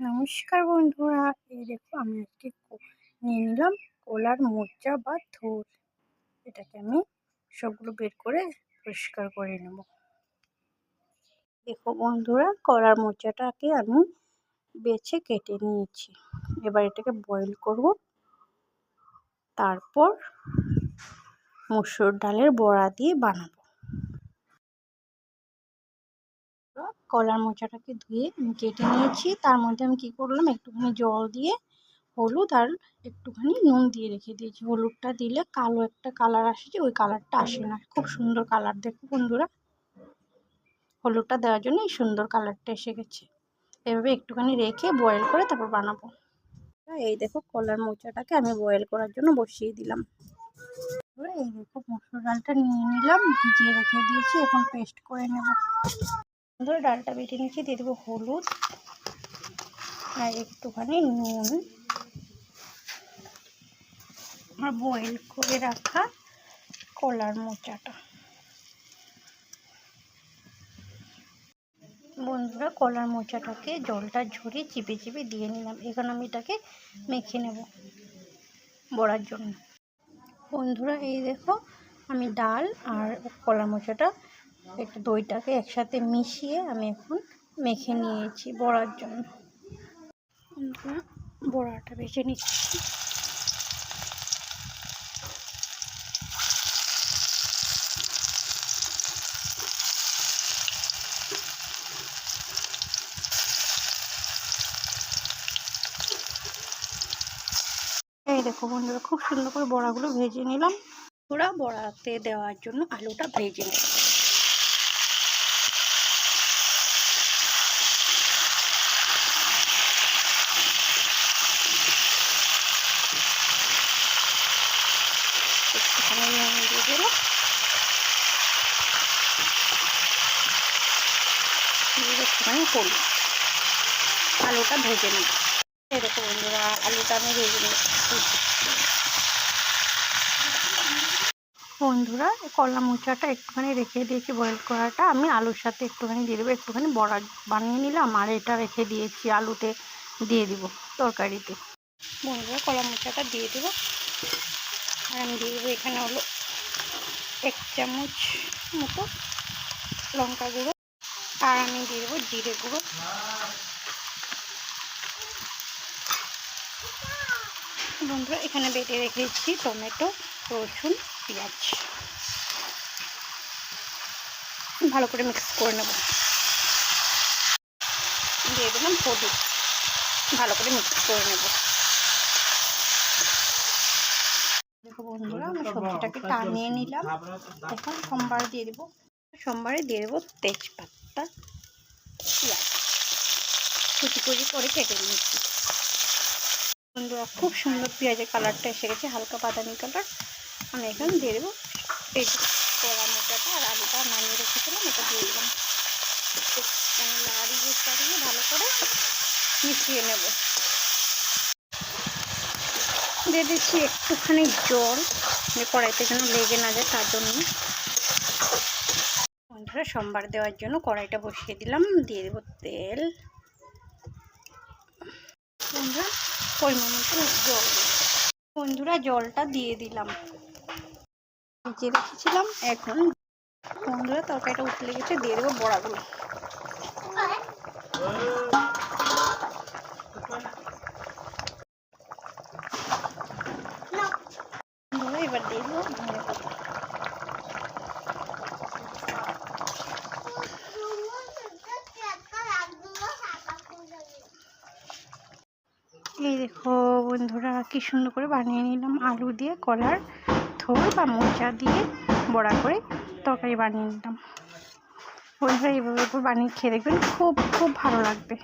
নমস্কার বন্ধুরা, এই দেখো আমি আজকে নিয়ে নিলাম কলার মোচা বা থোড়। এটাকে আমি সবগুলো বের করে পরিষ্কার করে নেব। দেখো বন্ধুরা, কলার মোচাটাকে আমি বেছে কেটে নিয়েছি। এবার এটাকে বয়েল করব, তারপর মসুর ডালের বড়া দিয়ে বানাবো। কলার মোচাটাকে ধুয়ে আমি কেটে নিয়েছি। তার মধ্যে আমি কি করলাম, একটুখানি জল দিয়ে হলুদ আর একটুখানি নুন দিয়ে রেখে দিয়েছি। হলুদটা দিলে কালো একটা কালার আসে, যে ওই কালারটা আসে না। খুব সুন্দর কালার, দেখো বন্ধুরা, হলুদটা দেওয়ার জন্য এই সুন্দর কালারটা এসে গেছে। এভাবে একটুখানি রেখে বয়েল করে তারপর বানাবো। এই দেখো কলার মোচাটাকে আমি বয়েল করার জন্য বসিয়ে দিলাম। এই দেখো মসুর ডালটা নিয়ে নিলাম, ভিজিয়ে রেখে দিয়েছি, এখন পেস্ট করে নেব। ধরে ডালটা বেটে নিচ্ছি, দিয়ে দেবো হলুদ আর একটুখানি নুন আর বয়েল করে রাখা কলার মোচাটা। বন্ধুরা, কলার মোচাটাকে জলটা ঝরিয়ে চিপে চিপে দিয়ে নিলাম। এখন আমি এটাকে মেখে নেব বড়ার জন্য। বন্ধুরা, এই দেখো আমি ডাল আর কলার মোচাটা একটু দইটাকে একসাথে মিশিয়ে আমি এখন মেখে নিয়েছি বড়ার জন্য। বন্ধুরা, বড়াটা ভেজে নিচ্ছি। এই দেখো বন্ধুরা, খুব সুন্দর করে বড়াগুলো ভেজে নিলাম। পুরা বড়াতে দেওয়ার জন্য আলুটা ভেজে নেব। একটুখানি নুন দিয়ে দেবো, একটুখানি হলুদ, আলুটা ভেজে নেব। এই দেখো বন্ধুরা, আলুটা আমি ভেজে নিচ্ছি। বন্ধুরা, কলা মোচাটা একটুখানি রেখে দিয়েছি বয়েল করাটা, আমি আলুর সাথে একটুখানি দিয়ে দেবো। একটুখানি বড়া বানিয়ে নিলাম আর এটা রেখে দিয়েছি, আলুতে দিয়ে দিব তরকারিতে। বন্ধুরা, কলা মোচাটা দিয়ে দেবো আর আমি দিয়ে দেবো এখানে হলো 1 চামচ মতো লঙ্কা গুঁড়ো, আর আমি দিয়ে দেবো জিরে গুঁড়ো। বন্ধুরা, এখানে বেটে রেখেছি টমেটো, রসুন, পেঁয়াজ। ভালো করে মিক্স করে নেব। দিয়ে দিলাম হলুদ, ভালো করে মিক্স করে নেব। দেখো বন্ধুরা, আমি সবজিটাকে টানিয়ে নিলাম। এখন সোমবার দিয়ে দেবো, সোমবারে দিয়ে দেবো তেজপাতা, পেঁয়াজ কুচি কুচি করে কেটে নিয়েছি। বন্ধুরা, খুব সুন্দর পেঁয়াজের কালারটা এসে গেছে, হালকা বাদামি কালার। আমি এখানে দিয়ে দেবো এই কলা মোচাটা আর আলুটা নামিয়ে রেখেছিলাম, এটা দিয়ে দিলাম। লাড়িয়ে ভালো করে মিশিয়ে নেব। দিয়ে দিচ্ছি একটুখানি জল, যে কড়াইতে যেন লেগে না যায়, তার জন্য। বন্ধুরা, সোমবার দেওয়ার জন্য কড়াইটা বসিয়ে দিলাম, দিয়ে দেবো তেল। বন্ধুরা, পরিমাণ মতো জল। বন্ধুরা, জলটা দিয়ে দিলাম, ভিজিয়ে রেখেছিলাম। এখন বন্ধুরা, তরকারিটা উঠলে গেছে, দিয়ে দেবো বড়াগুলো। বন্ধুরা, এবার দিয়ে দেবো ধনে পাতা। এই দেখো বন্ধুরা, কি সুন্দর করে বানিয়ে নিলাম। আলু দিয়ে কলার থোড় বা মোচা দিয়ে বড়া করে তরকারি বানিয়ে নিলাম। বন্ধুরা, এইভাবে বানিয়ে খেয়ে দেখবেন, খুব খুব ভালো লাগবে।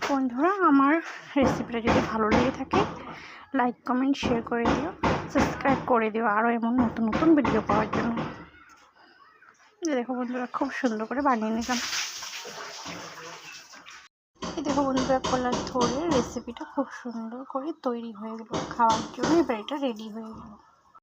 বন্ধুরা, আমার রেসিপিটা যদি ভালো লেগে থাকে, লাইক কমেন্ট শেয়ার করে দিও, সাবস্ক্রাইব করে দিও আরও এমন নতুন নতুন ভিডিও পাওয়ার জন্য। দেখো বন্ধুরা, খুব সুন্দর করে বানিয়ে নিলাম। দেখো বন্ধুরা, কলার থোড়ের রেসিপিটা খুব সুন্দর করে তৈরি হয়ে গেল খাওয়ার জন্য। এবার এটা রেডি হয়ে গেল।